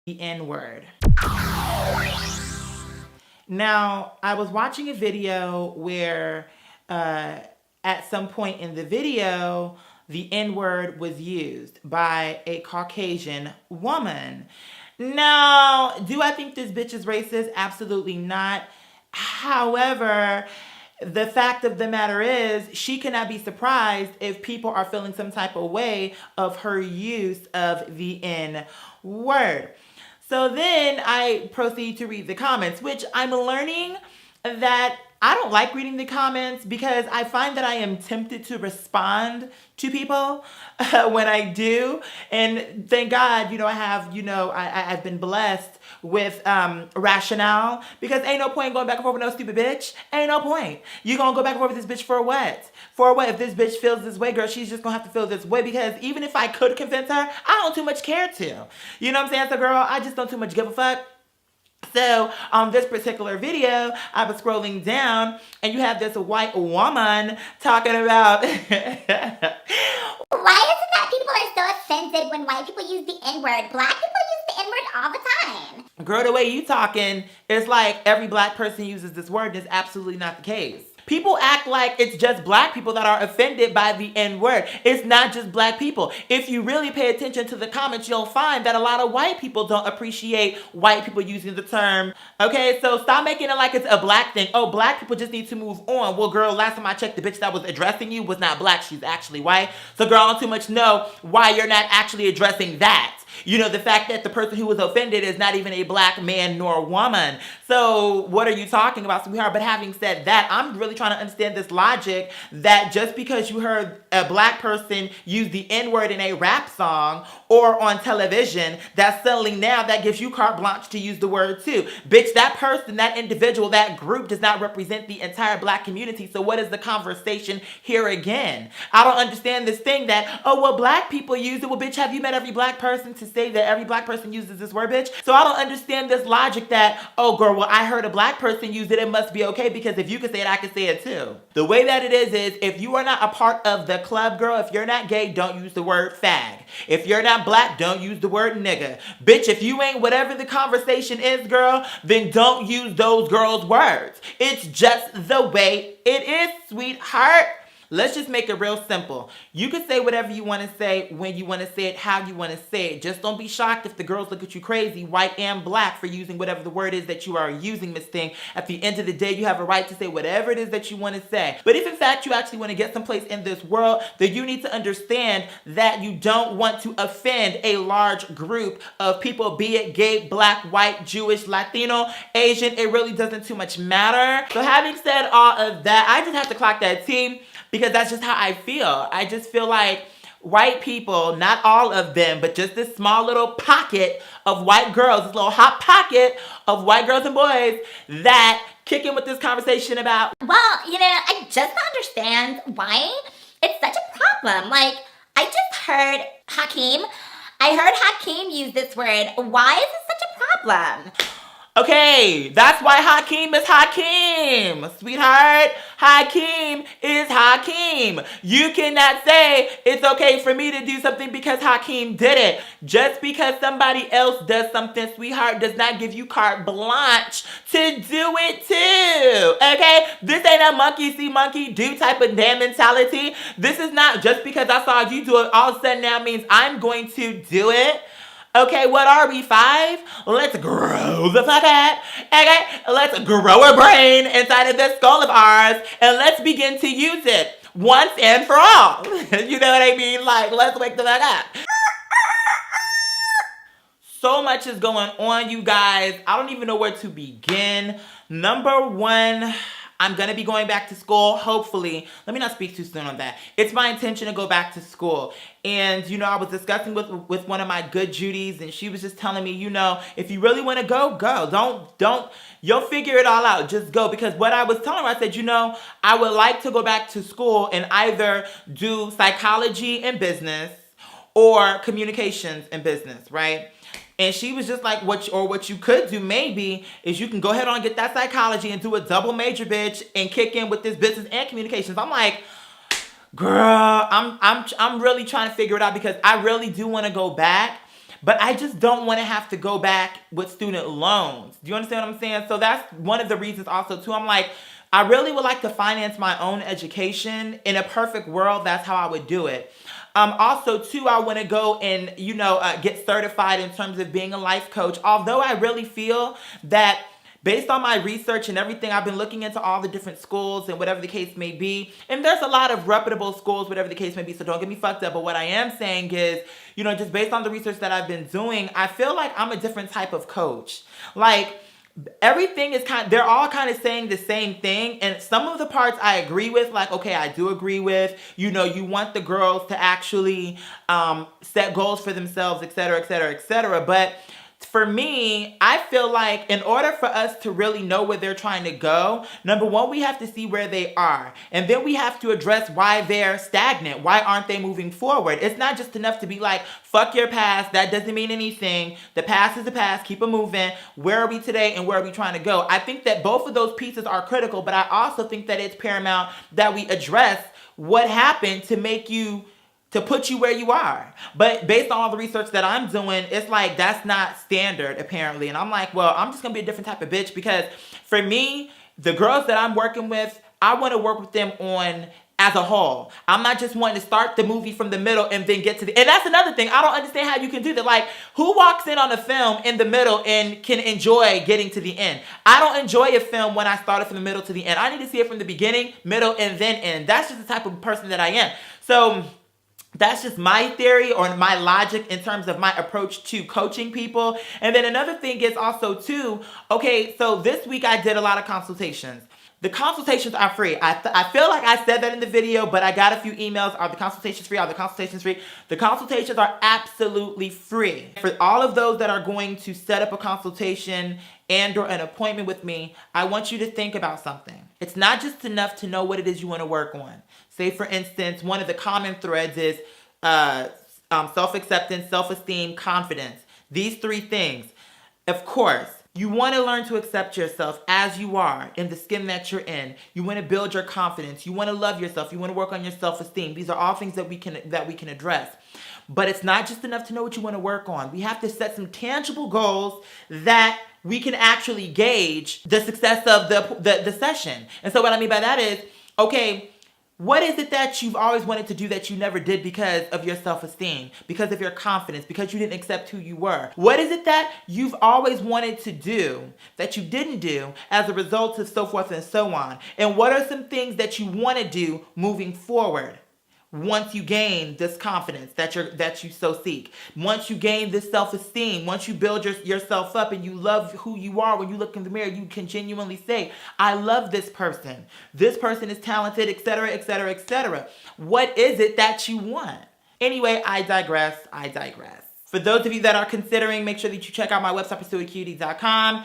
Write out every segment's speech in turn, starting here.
the N-word. Now, I was watching a video where at some point in the video, the N-word was used by a Caucasian woman. Now, do I think this bitch is racist? Absolutely not. However, the fact of the matter is, she cannot be surprised if people are feeling some type of way of her use of the N word. So then I proceed to read the comments, which I'm learning that I don't like reading the comments because I find that I am tempted to respond to people when I do. And thank God, I have, I've been blessed with rationale, because ain't no point going back and forth with no stupid bitch. Ain't no point. You gonna go back and forth with this bitch for what? For what? If this bitch feels this way, girl, she's just gonna have to feel this way, because even if I could convince her, I don't too much care to. You know what I'm saying? So girl, I just don't too much give a fuck. So on this particular video, I was scrolling down and you have this white woman talking about Why is it that people are so offended when white people use the N-word? Black people use the N-word all the time. girl, the way you talking, it's like every black person uses this word, and it's absolutely not the case. People act like it's just black people that are offended by the N-word. It's not just black people. If you really pay attention to the comments, you'll find that a lot of white people don't appreciate white people using the term. Okay, so stop making it like it's a black thing. Oh, black people just need to move on. Well, girl, last time I checked, the bitch that was addressing you was not black. She's actually white. So girl, I don't too much know why you're not actually addressing that. The fact that the person who was offended is not even a black man nor woman. So what are you talking about, sweetheart? But having said that, I'm really trying to understand this logic that just because you heard a black person use the N-word in a rap song or on television, that suddenly now that gives you carte blanche to use the word too. Bitch, that person, that individual, that group does not represent the entire black community. So what is the conversation here again? I don't understand this thing that, oh, well, black people use it. Well, bitch, have you met every black person to say that every black person uses this word, bitch? So I don't understand this logic that, oh, girl, well, I heard a black person use it. It must be okay, because if you can say it, I can say it too. The way that it is if you are not a part of the club, girl, if you're not gay, don't use the word fag. If you're not black, don't use the word nigga. Bitch, if you ain't whatever the conversation is, girl, then don't use those girls' words. It's just the way it is, sweetheart. Let's just make it real simple. You can say whatever you want to say, when you want to say it, how you want to say it. Just don't be shocked if the girls look at you crazy, white and black, for using whatever the word is that you are using, Miss Thing. At the end of the day, you have a right to say whatever it is that you want to say. But if in fact you actually want to get someplace in this world, then you need to understand that you don't want to offend a large group of people, be it gay, black, white, Jewish, Latino, Asian. It really doesn't too much matter. So having said all of that, I just have to clock that T, because that's just how I feel. I just feel like white people, not all of them, but just this small little pocket of white girls, this little hot pocket of white girls and boys that kick in with this conversation about, Well, I just don't understand why it's such a problem. Like, I just heard Hakeem. I heard Hakeem use this word. Why is it such a problem? okay, that's why Hakeem is Hakeem, sweetheart. Hakeem is Hakeem. You cannot say it's okay for me to do something because Hakeem did it. Just because somebody else does something, sweetheart, does not give you carte blanche to do it too. Okay? This ain't a monkey see, monkey do type of damn mentality. This is not just because I saw you do it, all of a sudden now means I'm going to do it. Okay, what are we, 5? Let's grow the fuck up. Okay, let's grow a brain inside of this skull of ours, and let's begin to use it once and for all. You know what I mean? Like, let's wake the fuck up. So much is going on, you guys. I don't even know where to begin. Number one, I'm going to be going back to school, hopefully. Let me not speak too soon on that. It's my intention to go back to school. And, I was discussing with one of my good Judies, and she was just telling me, if you really want to go, go. Don't, you'll figure it all out. Just go. Because what I was telling her, I said, I would like to go back to school and either do psychology and business or communications and business, right? And she was just like, what you could do maybe is you can go ahead on and get that psychology and do a double major, bitch, and kick in with this business and communications. I'm like, girl, I'm really trying to figure it out, because I really do want to go back. but I just don't want to have to go back with student loans. Do you understand what I'm saying? So that's one of the reasons also too. I'm like, I really would like to finance my own education. In a perfect world, that's how I would do it. Also, too, I want to go and, get certified in terms of being a life coach. Although I really feel that based on my research and everything, I've been looking into all the different schools and whatever the case may be. And there's a lot of reputable schools, whatever the case may be. So don't get me fucked up. But what I am saying is, just based on the research that I've been doing, I feel like I'm a different type of coach. Like, everything is they're all kind of saying the same thing, and some of the parts I agree with, like, okay, I do agree with, you want the girls to actually set goals for themselves, et cetera, et cetera, et cetera. But for me, I feel like in order for us to really know where they're trying to go, number one, we have to see where they are. And then we have to address why they're stagnant. Why aren't they moving forward? It's not just enough to be like, fuck your past. That doesn't mean anything. The past is the past. Keep it moving. Where are we today and where are we trying to go? I think that both of those pieces are critical, but I also think that it's paramount that we address what happened to put you where you are. But based on all the research that I'm doing, it's like that's not standard apparently. And I'm like, well, I'm just gonna be a different type of bitch, because for me, the girls that I'm working with, I want to work with them on as a whole. I'm not just wanting to start the movie from the middle and then get to the... And that's another thing. I don't understand how you can do that. Like, who walks in on a film in the middle and can enjoy getting to the end? I don't enjoy a film when I started from the middle to the end. I need to see it from the beginning, middle, and then end. That's just the type of person that I am. So that's just my theory or my logic in terms of my approach to coaching people. And then another thing is also too, okay, so this week I did a lot of consultations. The consultations are free. I feel like I said that in the video, but I got a few emails. Are the consultations free? Are the consultations free? The consultations are absolutely free. For all of those that are going to set up a consultation and or an appointment with me, I want you to think about something. It's not just enough to know what it is you want to work on. Say, for instance, one of the common threads is self-acceptance, self-esteem, confidence. These three things. Of course, you want to learn to accept yourself as you are in the skin that you're in. You want to build your confidence. You want to love yourself. You want to work on your self-esteem. These are all things that we can address. But it's not just enough to know what you want to work on. We have to set some tangible goals that we can actually gauge the success of the session. And so what I mean by that is, okay, what is it that you've always wanted to do that you never did because of your self-esteem, because of your confidence, because you didn't accept who you were? What is it that you've always wanted to do that you didn't do as a result of so forth and so on? And what are some things that you want to do moving forward? Once you gain this confidence that you so seek, once you gain this self-esteem, once you build yourself up and you love who you are, when you look in the mirror, you can genuinely say, I love this person. This person is talented, etc., etc., etc. What is it that you want? Anyway, I digress. For those of you that are considering, make sure that you check out my website, pursueacuity.com.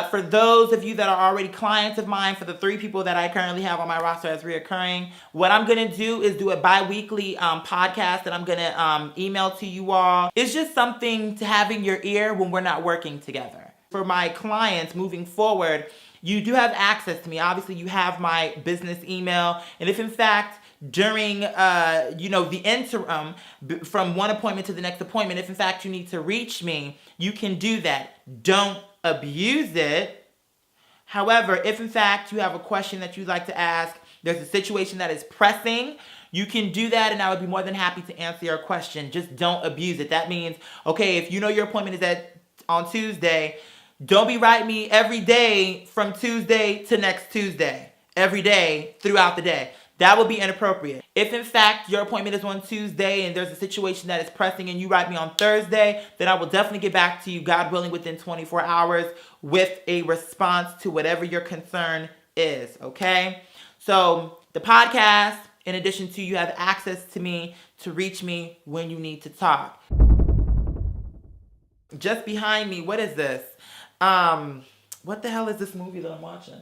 For those of you that are already clients of mine, for the 3 people that I currently have on my roster as reoccurring, what I'm going to do is do a bi-weekly podcast that I'm going to email to you all. It's just something to have in your ear when we're not working together. For my clients moving forward, you do have access to me. Obviously, you have my business email. And if in fact, during the interim from one appointment to the next appointment, if in fact you need to reach me, you can do that. Don't abuse it. However, if in fact you have a question that you'd like to ask, there's a situation that is pressing, you can do that and I would be more than happy to answer your question. Just don't abuse it. That means, okay, if you know your appointment is on Tuesday, don't be writing me every day from Tuesday to next Tuesday, every day throughout the day. That would be inappropriate. If in fact your appointment is on Tuesday and there's a situation that is pressing and you write me on Thursday, then I will definitely get back to you, God willing, within 24 hours with a response to whatever your concern is, okay? So the podcast, in addition to you have access to me to reach me when you need to talk. Just behind me, what is this? What the hell is this movie that I'm watching?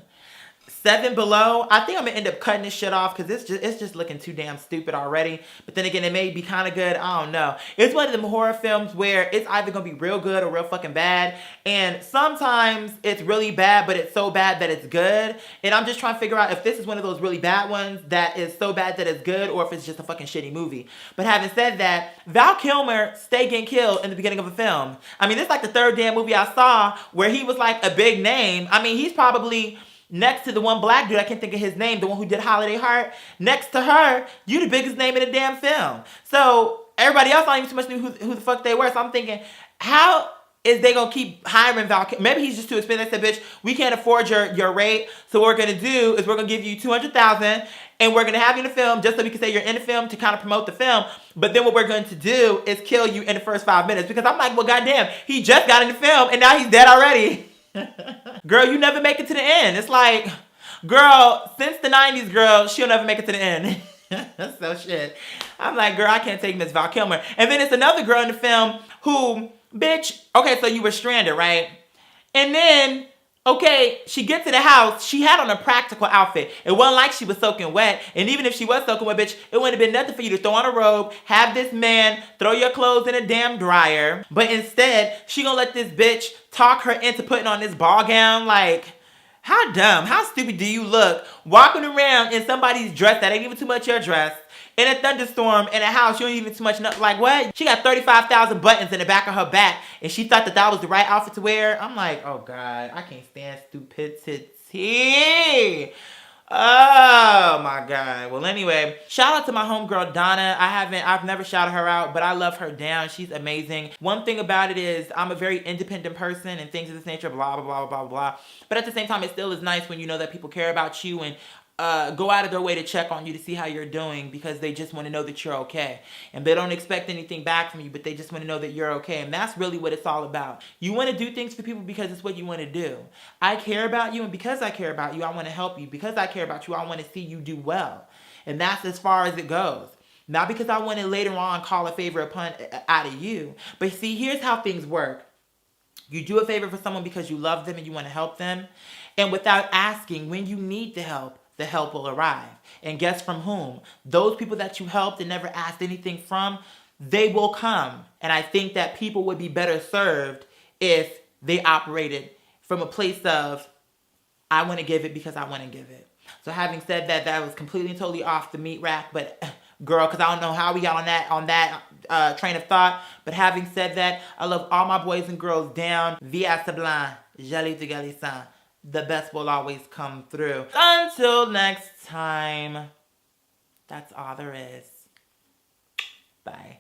Seven Below, I think I'm gonna end up cutting this shit off because it's just looking too damn stupid already. But then again, it may be kind of good. I don't know. It's one of them horror films where it's either gonna be real good or real fucking bad. And sometimes it's really bad, but it's so bad that it's good. And I'm just trying to figure out if this is one of those really bad ones that is so bad that it's good, or if it's just a fucking shitty movie. But having said that, Val Kilmer stay getting killed in the beginning of a film. I mean, this is like the third damn movie I saw where he was like a big name. I mean, he's probably next to the one black dude, I can't think of his name, the one who did Holiday Heart. Next to her, you the biggest name in the damn film. So everybody else, I don't even too much knew who the fuck they were. So I'm thinking, how is they gonna keep hiring Val Kilmer? Maybe he's just too expensive. They said, bitch, we can't afford your rate. So what we're gonna do is we're gonna give you $200,000 and we're gonna have you in the film just so we can say you're in the film to kind of promote the film. But then what we're going to do is kill you in the first 5 minutes. Because I'm like, well, goddamn, he just got in the film and now he's dead already. Girl, you never make it to the end. It's like, girl, since the 90s, girl, she'll never make it to the end. So shit. I'm like, girl, I can't take Miss Val Kilmer. And then it's another girl in the film who, bitch, okay, so you were stranded, right? And then, okay, she gets to the house. She had on a practical outfit. It wasn't like she was soaking wet. And even if she was soaking wet, bitch, it wouldn't have been nothing for you to throw on a robe, have this man throw your clothes in a damn dryer. But instead, she gonna let this bitch talk her into putting on this ball gown. Like, how dumb, how stupid do you look walking around in somebody's dress that ain't even too much your dress, in a thunderstorm, in a house you ain't even too much, like what? She got 35,000 buttons in the back of her back and she thought that was the right outfit to wear. I'm like, oh God, I can't stand stupidity. Oh my God. Well, anyway, shout out to my homegirl Donna. I've never shouted her out, but I love her down. She's amazing. One thing about it is I'm a very independent person and things of this nature, blah, blah, blah, blah, blah. But at the same time, it still is nice when you know that people care about you and go out of their way to check on you to see how you're doing because they just want to know that you're okay. And they don't expect anything back from you, but they just want to know that you're okay. And that's really what it's all about. You want to do things for people because it's what you want to do. I care about you, and because I care about you, I want to help you. Because I care about you, I want to see you do well. And that's as far as it goes. Not because I want to later on call a favor upon out of you. But see, here's how things work. You do a favor for someone because you love them and you want to help them. And without asking, when you need the help will arrive. And guess from whom? Those people that you helped and never asked anything from, they will come. And I think that people would be better served if they operated from a place of, I want to give it because I want to give it. So having said that, that was completely and totally off the meat rack, but girl, because I don't know how we got on that train of thought. But having said that, I love all my boys and girls down. Via Sublime, Jali de Galisan. The best will always come through. Until next time, that's all there is. Bye.